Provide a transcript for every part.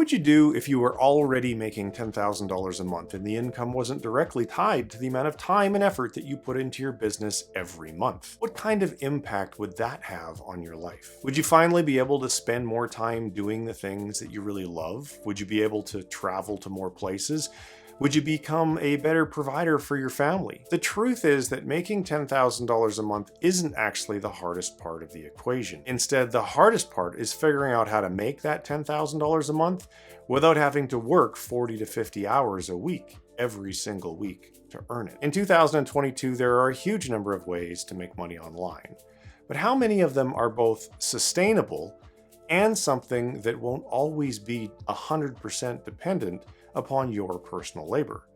would you do if you were already making $10,000 a month and the income wasn't directly tied to the amount of time and effort that you put into your business every month? What kind of impact would that have on your life? Would you finally be able to spend more time doing the things that you really love? Would you be able to travel to more places? Would you become a better provider for your family? The truth is that making $10,000 a month isn't actually the hardest part of the equation. Instead, the hardest part is figuring out how to make that $10,000 a month without having to work 40 to 50 hours a week, every single week, to earn it. In 2022, there are a huge number of ways to make money online. But how many of them are both sustainable and something that won't always be 100% dependent upon your personal labor?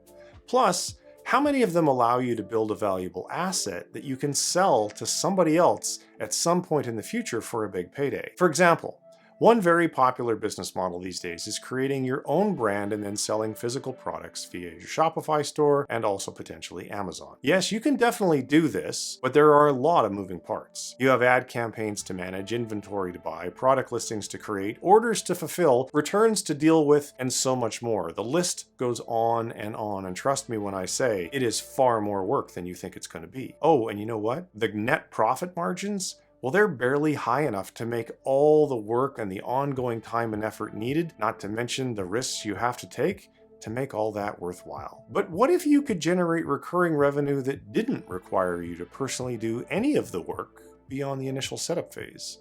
Plus, how many of them allow you to build a valuable asset that you can sell to somebody else at some point in the future for a big payday? For example, one very popular business model these days is creating your own brand and then selling physical products via your Shopify store and also potentially Amazon. Yes, you can definitely do this, but there are a lot of moving parts. You have ad campaigns to manage, inventory to buy, product listings to create, orders to fulfill, returns to deal with, and so much more. The list goes on, and trust me when I say it is far more work than you think it's going to be. Oh, and you know what? The net profit margins? Well, they're barely high enough to make all the work and the ongoing time and effort needed, not to mention the risks you have to take, to make all that worthwhile. But what if you could generate recurring revenue that didn't require you to personally do any of the work beyond the initial setup phase?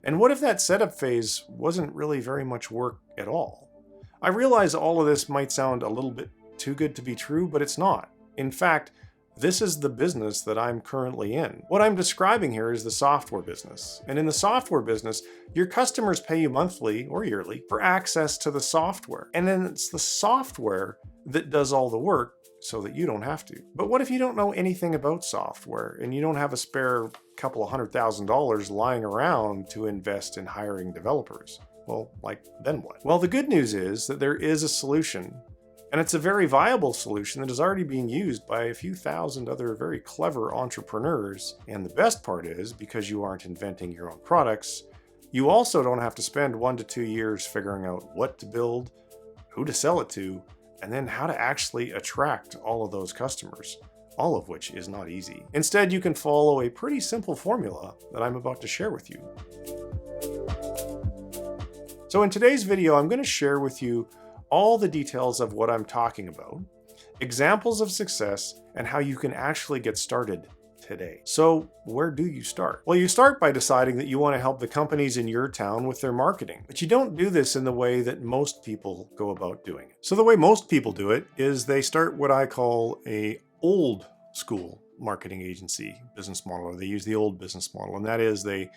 And what if that setup phase wasn't really very much work at all? I realize all of this might sound a little bit too good to be true, but it's not. In fact, this is the business that I'm currently in. What I'm describing here is the software business. And in the software business, your customers pay you monthly or yearly for access to the software. And then it's the software that does all the work so that you don't have to. But what if you don't know anything about software and you don't have a spare couple of $100,000 lying around to invest in hiring developers? Well, then what? Well, the good news is that there is a solution. And it's a very viable solution that is already being used by a few thousand other very clever entrepreneurs. And the best part is, because you aren't inventing your own products, you also don't have to spend 1 to 2 years figuring out what to build, who to sell it to, and then how to actually attract all of those customers, all of which is not easy. Instead, you can follow a pretty simple formula that I'm about to share with you. So in today's video, I'm going to share with you all the details of what I'm talking about, examples of success, and how you can actually get started today. So where do you start? Well, you start by deciding that you want to help the companies in your town with their marketing, but you don't do this in the way that most people go about doing it. So the way most people do it is they start what I call a old school marketing agency business model, or they use the old business model, and that is they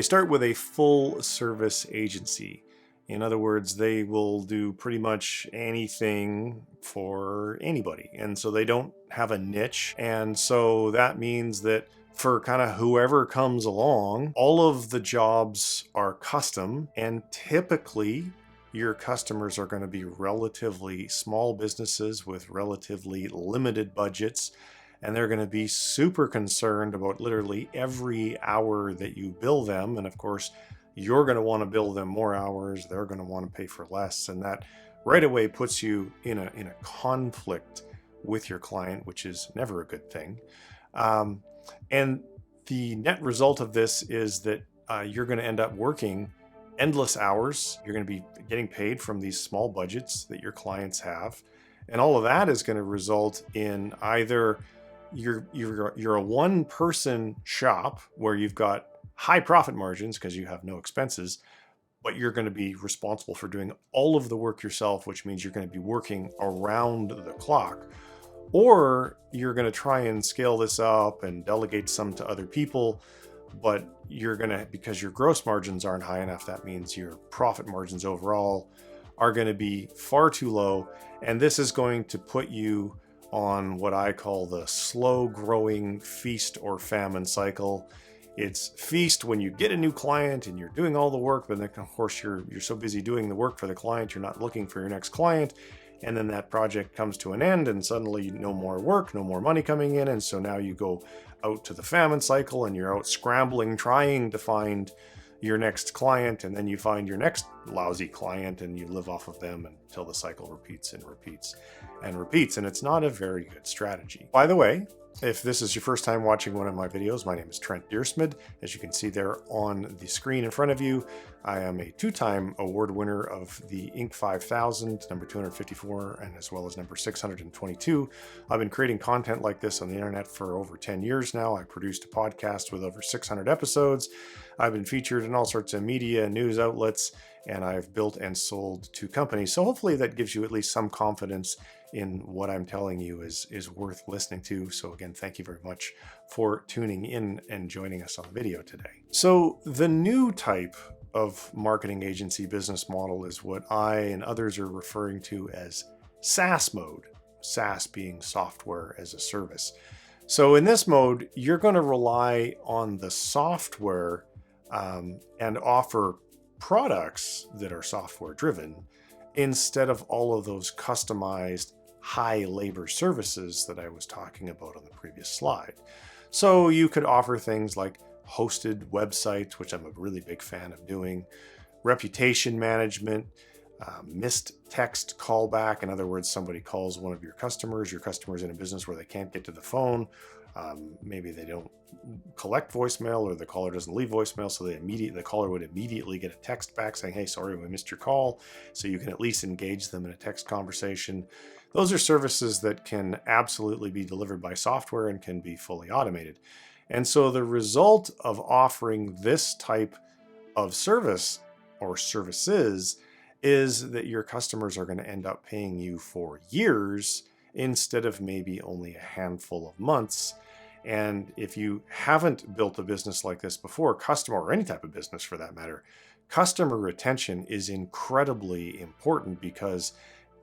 start with a full service agency. In other words, they will do pretty much anything for anybody. And so they don't have a niche. And so that means that for kind of whoever comes along, all of the jobs are custom. And typically, your customers are going to be relatively small businesses with relatively limited budgets. And they're going to be super concerned about literally every hour that you bill them. And of course, you're going to want to bill them more hours, they're going to want to pay for less, and that right away puts you in a conflict with your client, which is never a good thing. And the net result of this is that you're going to end up working endless hours. You're going to be getting paid from these small budgets that your clients have, and all of that is going to result in either you're a one-person shop where you've got high profit margins because you have no expenses, but you're going to be responsible for doing all of the work yourself, which means you're going to be working around the clock. Or you're going to try and scale this up and delegate some to other people, but you're going to, because your gross margins aren't high enough, that means your profit margins overall are going to be far too low. And this is going to put you on what I call the slow growing feast or famine cycle. It's feast when you get a new client and you're doing all the work, but then of course you're so busy doing the work for the client, you're not looking for your next client. And then that project comes to an end and suddenly no more work, no more money coming in. And so now you go out to the famine cycle and you're out scrambling, trying to find, your next client, and then you find your next lousy client and you live off of them until the cycle repeats and repeats and repeats. And it's not a very good strategy. By the way, if this is your first time watching one of my videos, my name is Trent Deersmid. As you can see there on the screen in front of you, I am a two-time award winner of the Inc. 5000, number 254, and as well as number 622. I've been creating content like this on the internet for over 10 years now. I produced a podcast with over 600 episodes. I've been featured in all sorts of media and news outlets, and I've built and sold 2 companies. So hopefully that gives you at least some confidence in what I'm telling you is worth listening to. So again, thank you very much for tuning in and joining us on the video today. So the new type of marketing agency business model is what I and others are referring to as SaaS mode, SaaS being software as a service. So in this mode, you're going to rely on the software and offer products that are software driven instead of all of those customized high labor services that I was talking about on the previous slide. So you could offer things like hosted websites, which I'm a really big fan of doing, reputation management, missed text callback. In other words, somebody calls one of your customers in a business where they can't get to the phone. Maybe they don't collect voicemail, or the caller doesn't leave voicemail, so the caller would immediately get a text back saying, hey, sorry, we missed your call. So you can at least engage them in a text conversation. Those are services that can absolutely be delivered by software and can be fully automated. And so the result of offering this type of service or services is that your customers are going to end up paying you for years instead of maybe only a handful of months. And if you haven't built a business like this before, customer, or any type of business for that matter, customer retention is incredibly important, because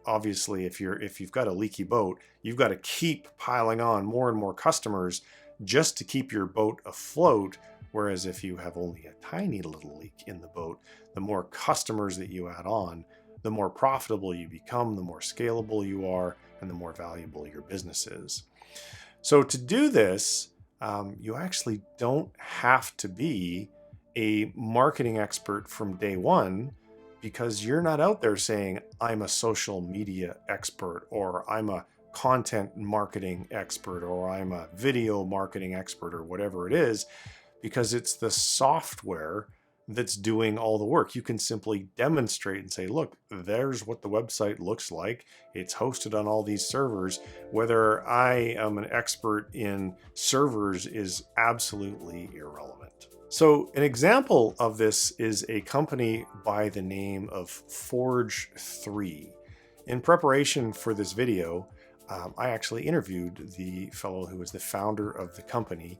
obviously if you've got a leaky boat, you've got to keep piling on more and more customers just to keep your boat afloat. Whereas if you have only a tiny little leak in the boat, the more customers that you add on, the more profitable you become, the more scalable you are, and the more valuable your business is. So to do this, you actually don't have to be a marketing expert from day one, because you're not out there saying, I'm a social media expert, or I'm a content marketing expert, or I'm a video marketing expert, or whatever it is, because it's the software that's doing all the work. You can simply demonstrate and say, look, there's what the website looks like. It's hosted on all these servers. Whether I am an expert in servers is absolutely irrelevant. So an example of this is a company by the name of Forge3. In preparation for this video, I actually interviewed the fellow who was the founder of the company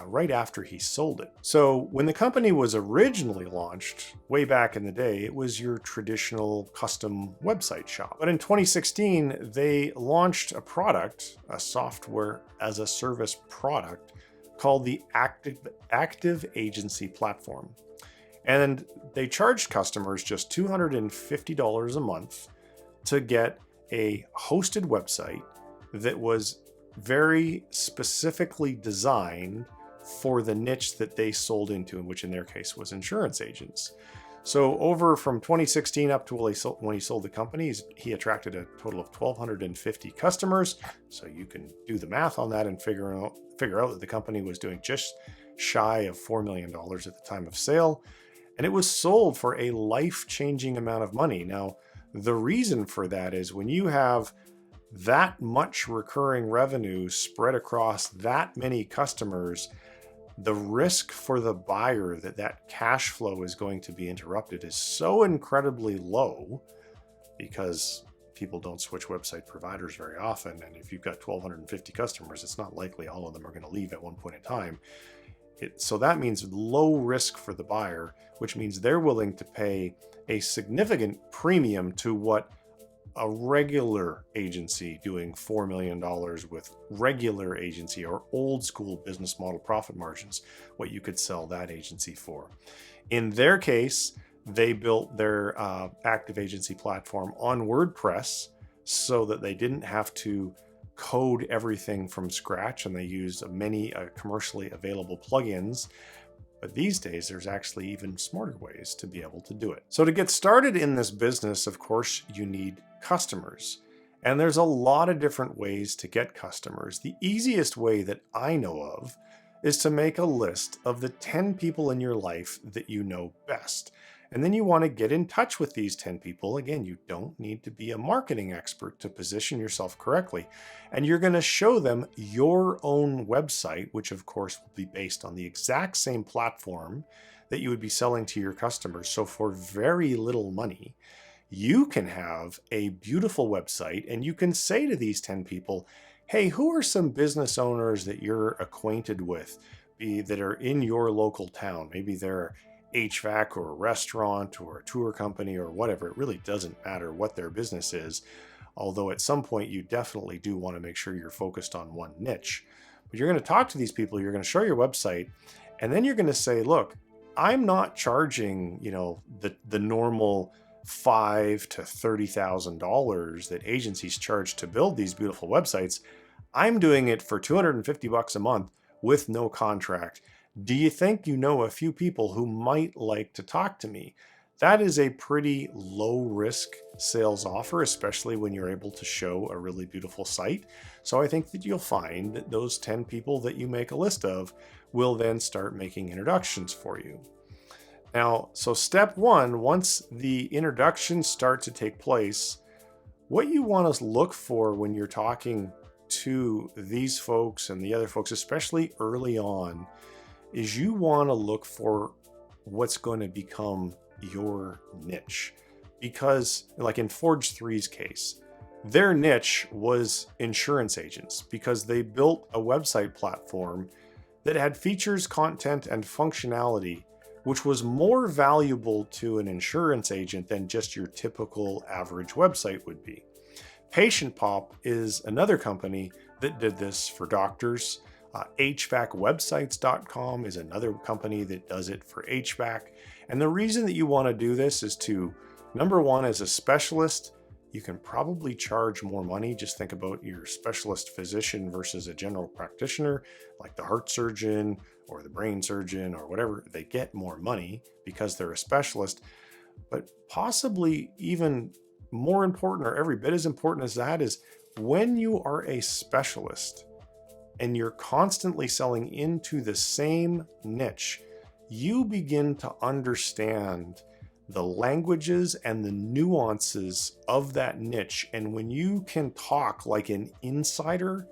right after he sold it. So when the company was originally launched, way back in the day, it was your traditional custom website shop. But in 2016, they launched a product, a software as a service product called the Active Agency Platform. And they charged customers just $250 a month to get a hosted website that was very specifically designed for the niche that they sold into, which in their case was insurance agents. So over from 2016 up to when he sold the company, he attracted a total of 1,250 customers. So you can do the math on that and figure out that the company was doing just shy of $4 million at the time of sale. And it was sold for a life-changing amount of money. Now, the reason for that is when you have that much recurring revenue spread across that many customers, the risk for the buyer that cash flow is going to be interrupted is so incredibly low, because people don't switch website providers very often. And if you've got 1,250 customers, it's not likely all of them are going to leave at one point in time. So that means low risk for the buyer, which means they're willing to pay a significant premium to what a regular agency doing $4 million with regular agency or old school business model profit margins, what you could sell that agency for. In their case, they built their Active Agency platform on WordPress so that they didn't have to code everything from scratch, and they used many commercially available plugins. But these days, there's actually even smarter ways to be able to do it. So to get started in this business, of course, you need customers. And there's a lot of different ways to get customers. The easiest way that I know of is to make a list of the 10 people in your life that you know best. And then you want to get in touch with these 10 people. Again, you don't need to be a marketing expert to position yourself correctly. And you're going to show them your own website, which of course will be based on the exact same platform that you would be selling to your customers. So for very little money, you can have a beautiful website and you can say to these 10 people, hey, who are some business owners that you're acquainted with that are in your local town? Maybe they're HVAC or a restaurant or a tour company or whatever. It really doesn't matter what their business is. Although at some point you definitely do want to make sure you're focused on one niche. But you're going to talk to these people, you're going to show your website, and then you're going to say, look, I'm not charging, the normal $5,000 to $30,000 that agencies charge to build these beautiful websites. I'm doing it for $250 a month with no contract. Do you think you know a few people who might like to talk to me? That is a pretty low risk sales offer, especially when you're able to show a really beautiful site. So I think that you'll find that those 10 people that you make a list of will then start making introductions for you. Now, so step one, once the introductions start to take place, what you want to look for when you're talking to these folks and the other folks, especially early on, is you want to look for what's going to become your niche. Because like in Forge 3's case, their niche was insurance agents because they built a website platform that had features, content, and functionality, which was more valuable to an insurance agent than just your typical average website would be. Patient Pop is another company that did this for doctors. HVACwebsites.com is another company that does it for HVAC. And the reason that you want to do this is to, number one, as a specialist, you can probably charge more money. Just think about your specialist physician versus a general practitioner, like the heart surgeon or the brain surgeon or whatever. They get more money because they're a specialist. But possibly even more important, or every bit as important as that, is when you are a specialist and you're constantly selling into the same niche, you begin to understand the languages and the nuances of that niche. And when you can talk like an insider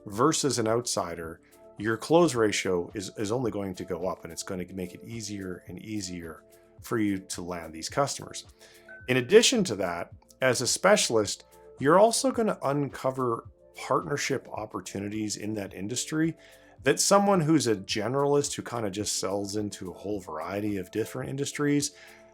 versus an outsider, your close ratio is only going to go up, and it's going to make it easier and easier for you to land these customers. In addition to that, as a specialist, you're also going to uncover partnership opportunities in that industry that someone who's a generalist who kind of just sells into a whole variety of different industries,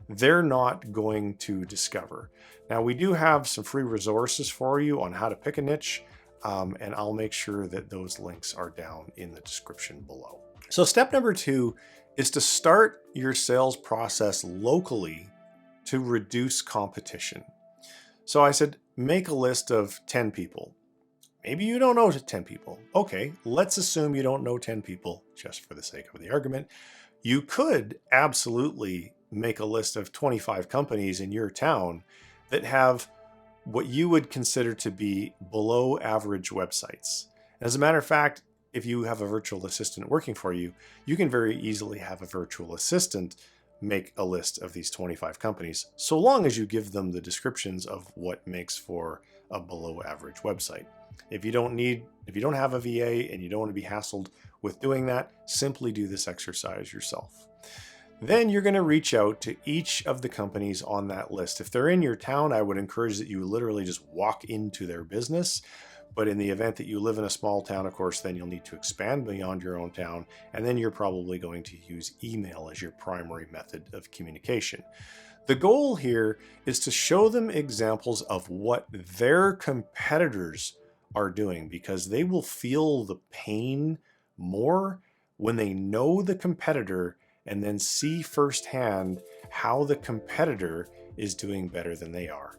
they're not going to discover. Now, we do have some free resources for you on how to pick a niche, and I'll make sure that those links are down in the description below. So step number 2 is to start your sales process locally to reduce competition. So I said, make a list of 10 people. Maybe you don't know 10 people. Okay, let's assume you don't know 10 people just for the sake of the argument. You could absolutely make a list of 25 companies in your town that have what you would consider to be below average websites. As a matter of fact, if you have a virtual assistant working for you, you can very easily have a virtual assistant make a list of these 25 companies, so long as you give them the descriptions of what makes for a below average website. If you don't have a VA and you don't want to be hassled with doing that, simply do this exercise yourself. Then you're going to reach out to each of the companies on that list. If they're in your town, I would encourage that you literally just walk into their business. But in the event that you live in a small town, of course, then you'll need to expand beyond your own town. And then you're probably going to use email as your primary method of communication. The goal here is to show them examples of what their competitors are doing, because they will feel the pain more when they know the competitor and then see firsthand how the competitor is doing better than they are.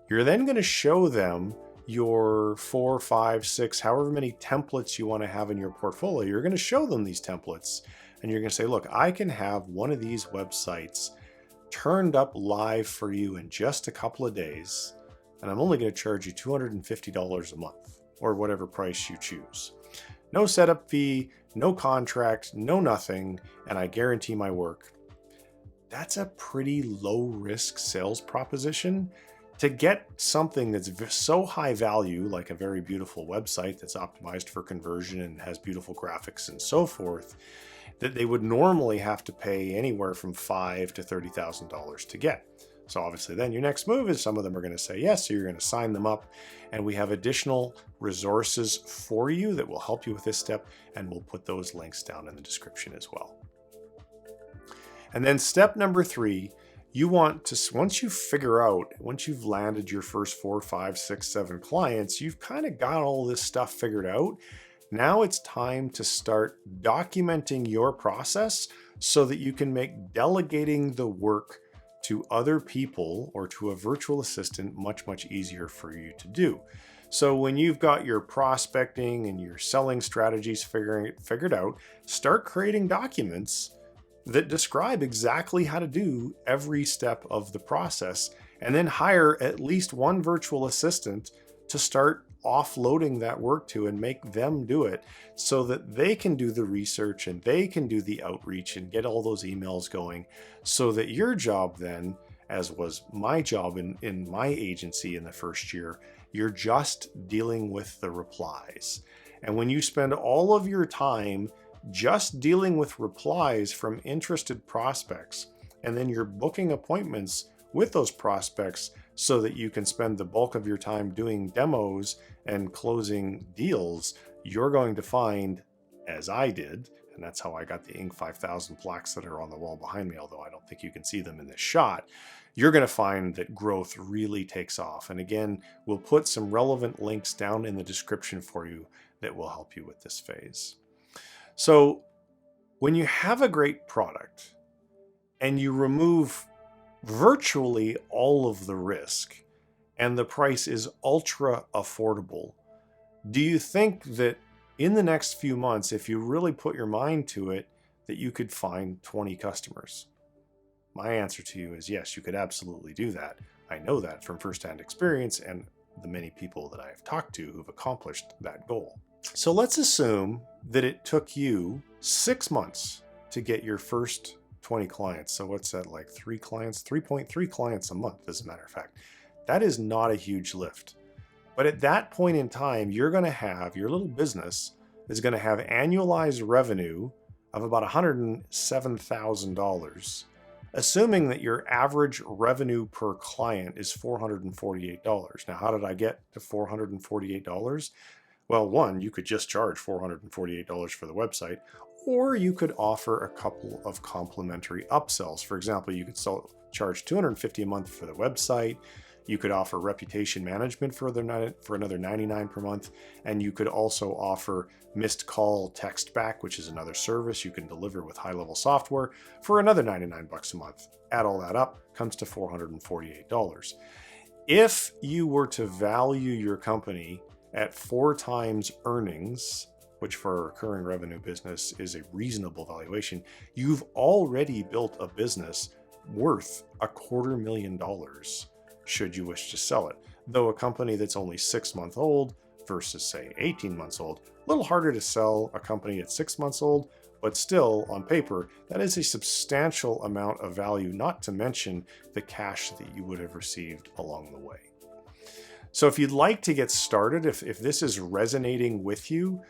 You're then going to show them your 4, 5, 6, however many templates you want to have in your portfolio. You're going to show them these templates And you're going to say, look, I can have one of these websites turned up live for you in just a couple of days, and I'm only going to charge you $250 a month, or whatever price you choose. No setup fee, no contract, no nothing, and I guarantee my work. That's a pretty low risk sales proposition to get something that's so high value, like a very beautiful website that's optimized for conversion and has beautiful graphics and so forth, that they would normally have to pay anywhere from $5,000 to $30,000 to get. So obviously then your next move is some of them are going to say yes, so you're going to sign them up, and we have additional resources for you that will help you with this step, and we'll put those links down in the description as well. And then step number 3, you want to, once you've landed your first 4, 5, 6, 7 clients, you've kind of got all this stuff figured out. Now it's time to start documenting your process so that you can make delegating the work to other people or to a virtual assistant much, much easier for you to do. So when you've got your prospecting and your selling strategies figured out, start creating documents that describe exactly how to do every step of the process, and then hire at least one virtual assistant to start offloading that work to and make them do it so that they can do the research and they can do the outreach and get all those emails going, so that your job then, as was my job in my agency in the first year, you're just dealing with the replies. And when you spend all of your time just dealing with replies from interested prospects, and then you're booking appointments with those prospects so that you can spend the bulk of your time doing demos and closing deals, you're going to find, as I did, and that's how I got the Inc. 5000 plaques that are on the wall behind me, although I don't think you can see them in this shot, you're going to find that growth really takes off. And again, we'll put some relevant links down in the description for you that will help you with this phase. So when you have a great product and you remove virtually all of the risk and the price is ultra affordable, do you think that in the next few months, if you really put your mind to it, that you could find 20 customers? My answer to you is yes, you could absolutely do that. I know that from firsthand experience and the many people that I have talked to who've accomplished that goal. So let's assume that it took you 6 months to get your first 20 clients. So what's that, like 3 clients, 3.3 clients a month, as a matter of fact. That is not a huge lift. But at that point in time, you're going to have, your little business is going to have annualized revenue of about $107,000, assuming that your average revenue per client is $448. Now, how did I get to $448? Well, one, you could just charge $448 for the website, or you could offer a couple of complimentary upsells. For example, you could charge $250 a month for the website. You could offer reputation management for another $99 per month. And you could also offer missed call text back, which is another service you can deliver with HighLevel software, for another $99 a month. Add all that up, comes to $448. If you were to value your company at 4 times earnings, which for a recurring revenue business is a reasonable valuation, you've already built a business worth $250,000 should you wish to sell it. Though a company that's only 6 months old versus say 18 months old, a little harder to sell a company at 6 months old, but still on paper, that is a substantial amount of value, not to mention the cash that you would have received along the way. So if you'd like to get started, if this is resonating with you,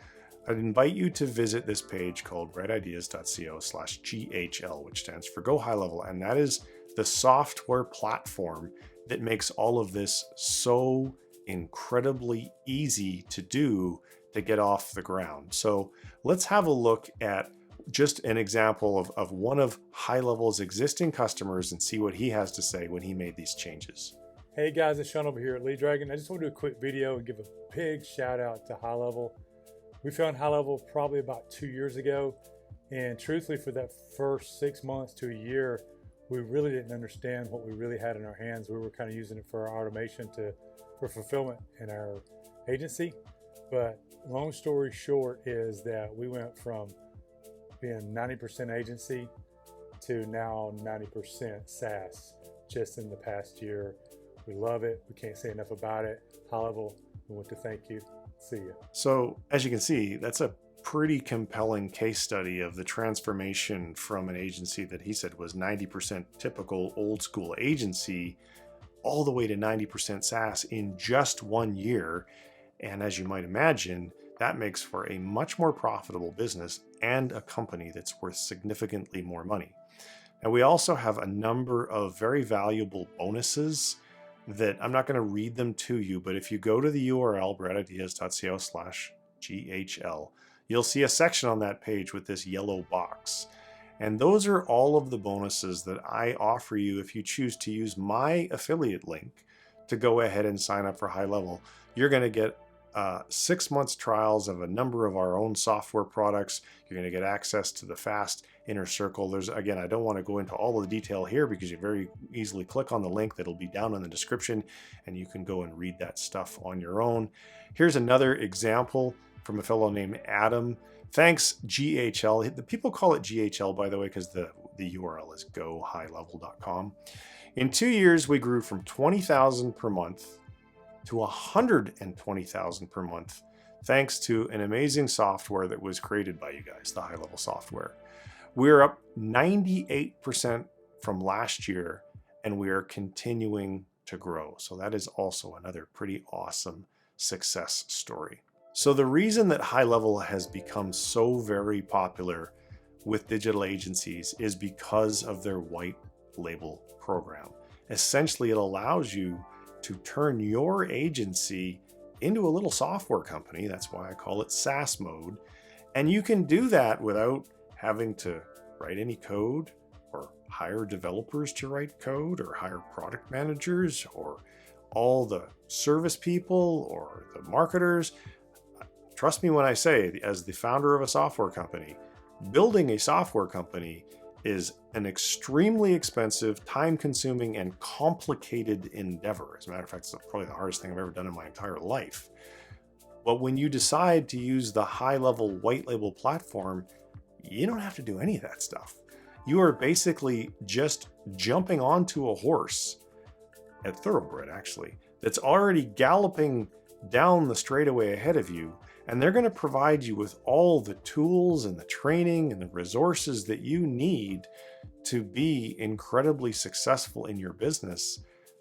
I'd invite you to visit this page called rightideas.co/GHL, which stands for Go High Level. And that is the software platform that makes all of this so incredibly easy to do to get off the ground. So let's have a look at just an example of one of HighLevel's existing customers and see what he has to say when he made these changes. Hey guys, it's Sean over here at Lead Dragon. I just want to do a quick video and give a big shout out to HighLevel. We found HighLevel probably about 2 years ago, and truthfully for that first 6 months to a year, we really didn't understand what we really had in our hands. We were kind of using it for our automation for fulfillment in our agency. But long story short is that we went from being 90% agency to now 90% SaaS just in the past year. We love it. We can't say enough about it. HighLevel, we want to thank you. See you. So as you can see, that's a pretty compelling case study of the transformation from an agency that he said was 90% typical old school agency all the way to 90% SaaS in just 1 year. And as you might imagine, that makes for a much more profitable business and a company that's worth significantly more money. And we also have a number of very valuable bonuses that I'm not going to read them to you, but if you go to the URL, breadideas.co/GHL, you'll see a section on that page with this yellow box. And those are all of the bonuses that I offer you if you choose to use my affiliate link to go ahead and sign up for HighLevel. You're going to get 6 months trials of a number of our own software products. You're going to get access to the fast inner circle. There's, again, I don't want to go into all of the detail here because you very easily click on the link that'll be down in the description and you can go and read that stuff on your own. Here's another example from a fellow named Adam. Thanks, GHL. The people call it GHL, by the way, because the URL is gohighlevel.com. In 2 years, we grew from 20,000 per month to 120,000 per month, thanks to an amazing software that was created by you guys, the HighLevel software. We're up 98% from last year, and we are continuing to grow. So that is also another pretty awesome success story. So the reason that HighLevel has become so very popular with digital agencies is because of their white label program. Essentially, it allows you to turn your agency into a little software company. That's why I call it SaaS mode. And you can do that without having to write any code or hire developers to write code or hire product managers or all the service people or the marketers. Trust me when I say, as the founder of a software company, building a software company is an extremely expensive, time-consuming, and complicated endeavor. As a matter of fact, it's probably the hardest thing I've ever done in my entire life. But when you decide to use the HighLevel white label platform, you don't have to do any of that stuff. You are basically just jumping onto a horse, at thoroughbred actually, that's already galloping down the straightaway ahead of you, and they're going to provide you with all the tools and the training and the resources that you need to be incredibly successful in your business.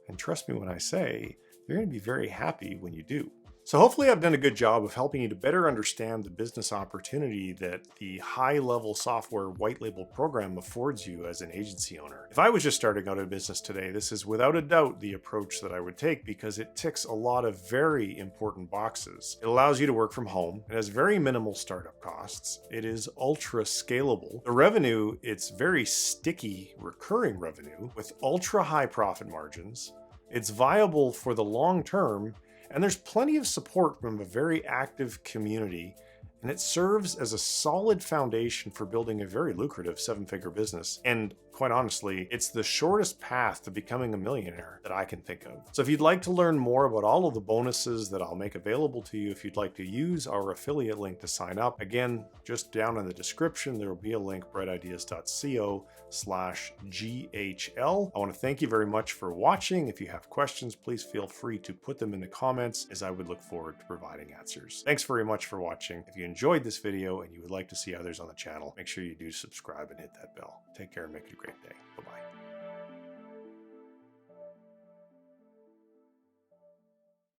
And trust me when I say, you're going to be very happy when you do. So hopefully I've done a good job of helping you to better understand the business opportunity that the HighLevel software white label program affords you as an agency owner. If I was just starting out a business today, this is without a doubt the approach that I would take because it ticks a lot of very important boxes. It allows you to work from home. It has very minimal startup costs. It is ultra scalable. The revenue, it's very sticky recurring revenue with ultra high profit margins. It's viable for the long term. And there's plenty of support from a very active community, and it serves as a solid foundation for building a very lucrative 7-figure business. And quite honestly, it's the shortest path to becoming a millionaire that I can think of. So if you'd like to learn more about all of the bonuses that I'll make available to you, if you'd like to use our affiliate link to sign up, again, just down in the description, there will be a link, breadideas.co/GHL. I want to thank you very much for watching. If you have questions, please feel free to put them in the comments, as I would look forward to providing answers. Thanks very much for watching. If you enjoyed this video and you would like to see others on the channel, make sure you do subscribe and hit that bell. Take care and make it a great day. Bye-bye.